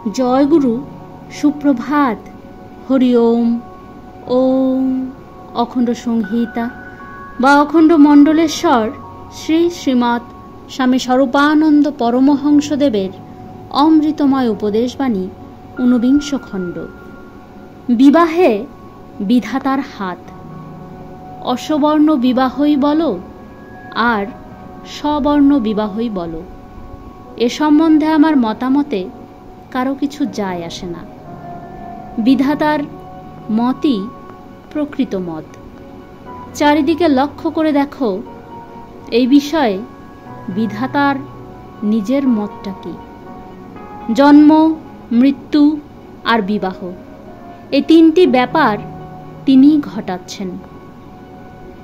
জয় গুরু, সুপ্রভাত। হরি ওম। ওম অখণ্ড সংহিতা বা অখণ্ড মণ্ডলেশ্বর শ্রী শ্রীমৎ স্বামী স্বরূপানন্দ পরমহংসদেবের অমৃতময় উপদেশবাণী ঊনবিংশ খণ্ড। বিবাহে বিধাতার হাত। অসবর্ণ বিবাহই বলো আর সবর্ণ বিবাহই বলো, এ সম্বন্ধে আমার মতামতে কারো কিছু যায় আসে না। বিধাতার মতই প্রকৃত মত। চারিদিকে লক্ষ্য করে দেখো, এই বিষয়ে বিধাতার নিজের মতটা কি। জন্ম, মৃত্যু আর বিবাহ, এই তিনটি ব্যাপার তিনি ঘটাচ্ছেন।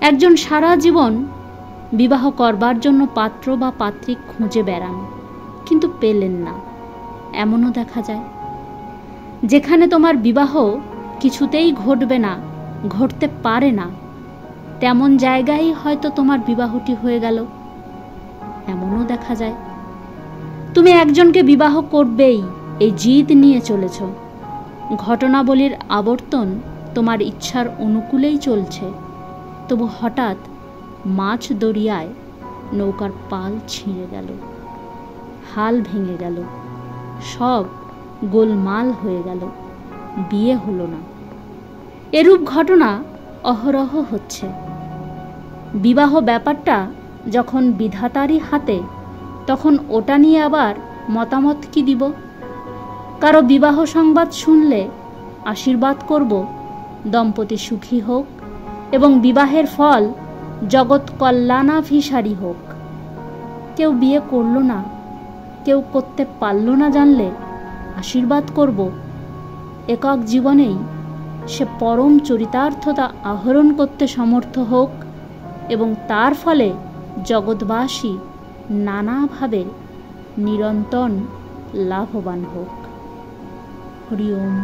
একজন সারা জীবন বিবাহ করবার জন্য পাত্র বা পাত্রী খুঁজে বেড়ান, কিন্তু পেলেন না, এমনও দেখা যায়। যেখানে তোমার বিবাহ কিছুতেই ঘটবে না, ঘটতে পারে না, তেমন জায়গায় হয়তো তোমার বিবাহটি হয়ে গেল, এমনও দেখা যায়। তুমি একজনকে বিবাহ করবেই এই জিদ নিয়ে চলেছ। ঘটনাবলীর আবর্তন তোমার ইচ্ছার অনুকূলেই চলছে, তবু হঠাৎ মাঝ দরিয়ায় নৌকার পাল ছিঁড়ে গেল, হাল ভেঙে গেল, সব গোলমাল হয়ে গেল, বিয়ে হলো না। এরূপ ঘটনা অহরহ হচ্ছে। বিবাহ ব্যাপারটা যখন বিধাতারই হাতে, তখন ওটা নিয়ে আবার মতামত কি দিব? কারো বিবাহ সংবাদ শুনলে আশীর্বাদ করব দম্পতি সুখী হোক এবং বিবাহের ফল জগৎ কল্যাণাভিসারী হোক। কেউ বিয়ে করল না, কেউ করতে পারল না জানলে আশীর্বাদ করব একক জীবনেই সে পরম চরিতার্থতা আহরণ করতে সমর্থ হোক এবং তার ফলে জগৎবাসী নানাভাবে নিরন্তর লাভবান হোক। হরি ওম।